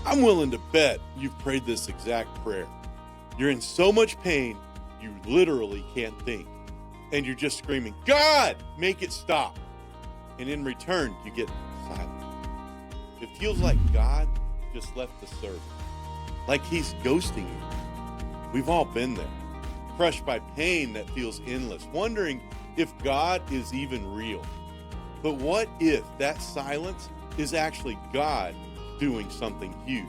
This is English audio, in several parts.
I'm willing to bet you've prayed this exact prayer. You're in so much pain, you literally can't think. And you're just screaming, God, make it stop. And in return, you get silence. It feels like God just left the service, like he's ghosting you. We've all been there, crushed by pain that feels endless, wondering if God is even real. But what if that silence is actually God doing something huge?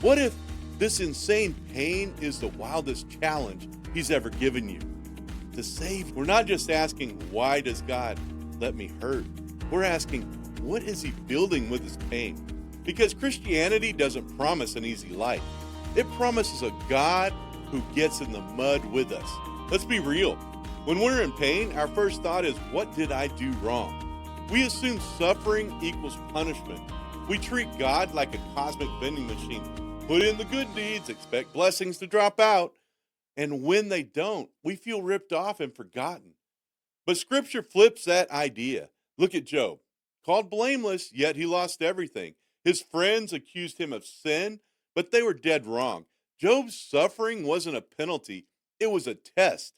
What if this insane pain is the wildest challenge he's ever given you? To save, we're not just asking, why does God let me hurt? We're asking, what is he building with his pain? Because Christianity doesn't promise an easy life. It promises a God who gets in the mud with us. Let's be real. When we're in pain, our first thought is, what did I do wrong? We assume suffering equals punishment. We treat God like a cosmic vending machine. Put in the good deeds, expect blessings to drop out. And when they don't, we feel ripped off and forgotten. But scripture flips that idea. Look at Job. Called blameless, yet he lost everything. His friends accused him of sin, but they were dead wrong. Job's suffering wasn't a penalty, it was a test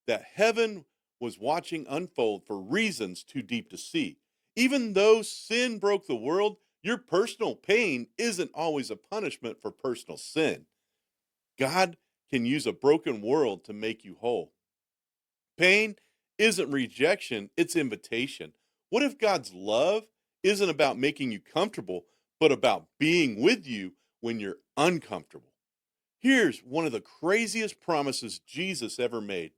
that heaven was watching unfold for reasons too deep to see. Even though sin broke the world, your personal pain isn't always a punishment for personal sin. God can use a broken world to make you whole. Pain isn't rejection, it's invitation. What if God's love isn't about making you comfortable, but about being with you when you're uncomfortable? Here's one of the craziest promises Jesus ever made.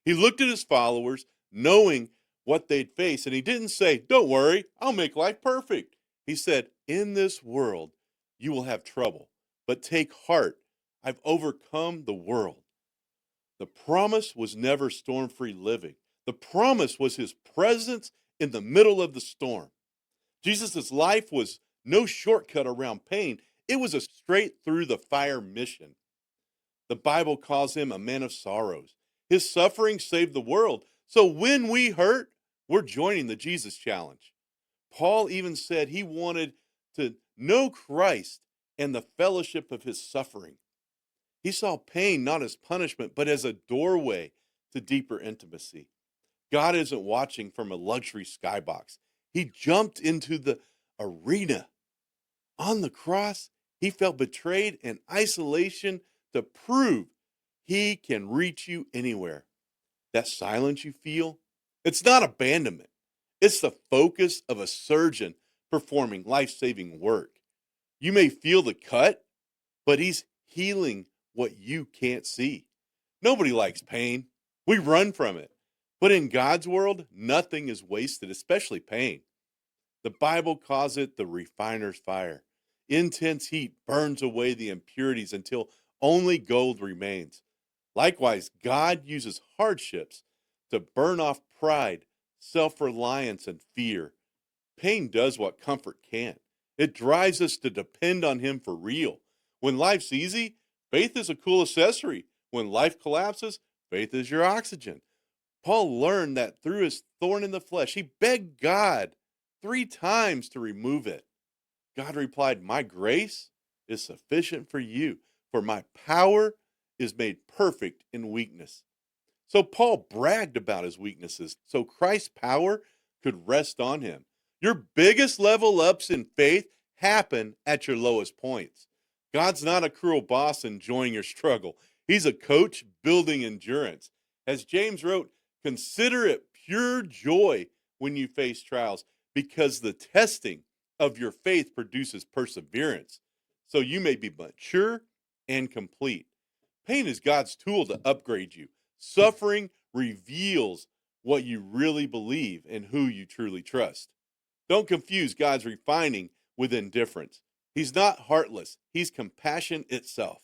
He looked at his followers, knowing what they'd face, and he didn't say, don't worry, I'll make life perfect. He said, in this world, you will have trouble, but take heart. I've overcome the world. The promise was never storm-free living. The promise was his presence in the middle of the storm. Jesus' life was no shortcut around pain. It was a straight through the fire mission. The Bible calls him a man of sorrows. His suffering saved the world. So when we hurt, we're joining the Jesus challenge. Paul even said he wanted to know Christ and the fellowship of his suffering. He saw pain not as punishment, but as a doorway to deeper intimacy. God isn't watching from a luxury skybox. He jumped into the arena. On the cross, he felt betrayed and isolation to prove he can reach you anywhere. That silence you feel, it's not abandonment. It's the focus of a surgeon performing life-saving work. You may feel the cut, but he's healing what you can't see. Nobody likes pain. We run from it. But in God's world, nothing is wasted, especially pain. The Bible calls it the refiner's fire. Intense heat burns away the impurities until only gold remains. Likewise, God uses hardships to burn off pride, self-reliance, and fear. Pain does what comfort can't. It drives us to depend on him for real. When life's easy, faith is a cool accessory. When life collapses, faith is your oxygen. Paul learned that through his thorn in the flesh. He begged God 3 times to remove it. God replied, my grace is sufficient for you, for my power is made perfect in weakness. So Paul bragged about his weaknesses so Christ's power could rest on him. Your biggest level ups in faith happen at your lowest points. God's not a cruel boss enjoying your struggle. He's a coach building endurance. As James wrote, consider it pure joy when you face trials, because the testing of your faith produces perseverance, so you may be mature and complete. Pain is God's tool to upgrade you. Suffering reveals what you really believe and who you truly trust. Don't confuse God's refining with indifference. He's not heartless. He's compassion itself.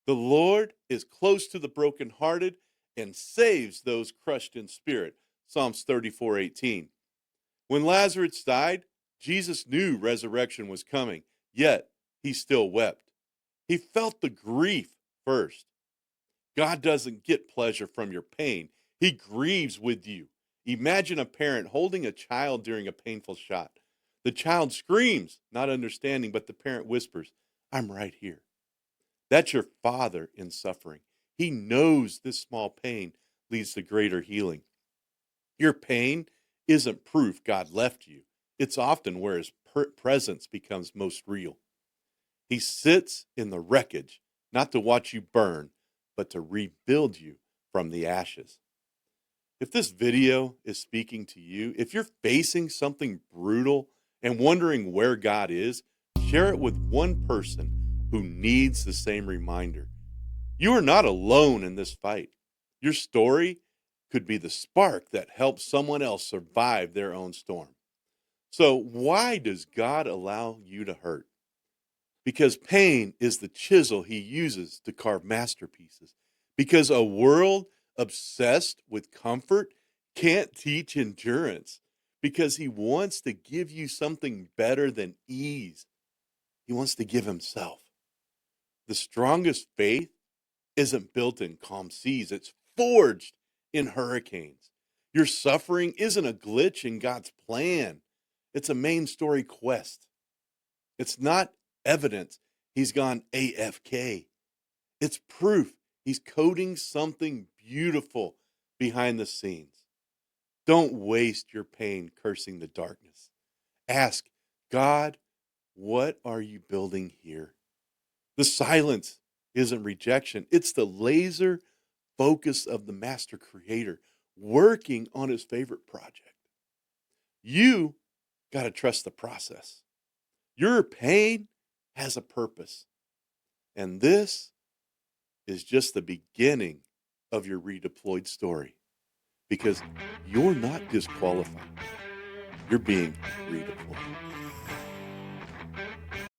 The Lord is close to the brokenhearted and saves those crushed in spirit. Psalms 34:18. When Lazarus died, Jesus knew resurrection was coming, yet he still wept. He felt the grief first. God doesn't get pleasure from your pain. He grieves with you. Imagine a parent holding a child during a painful shot. The child screams, not understanding, but the parent whispers, I'm right here. That's your Father in suffering. He knows this small pain leads to greater healing. Your pain isn't proof God left you. It's often where his presence becomes most real. He sits in the wreckage, not to watch you burn, but to rebuild you from the ashes. If this video is speaking to you, if you're facing something brutal and wondering where God is, share it with one person who needs the same reminder. You are not alone in this fight. Your story could be the spark that helps someone else survive their own storm. So, why does God allow you to hurt? Because pain is the chisel he uses to carve masterpieces. Because a world obsessed with comfort can't teach endurance. Because he wants to give you something better than ease. He wants to give himself. The strongest faith isn't built in calm seas, it's forged in hurricanes. Your suffering isn't a glitch in God's plan, it's a main story quest. It's not evidence he's gone AFK. It's proof he's coding something beautiful behind the scenes. Don't waste your pain cursing the darkness. Ask, God, what are you building here? The silence isn't rejection, it's the laser focus of the master creator working on his favorite project. You got to trust the process. Your pain has a purpose. And this is just the beginning of your redeployed story because you're not disqualified. You're being redeployed.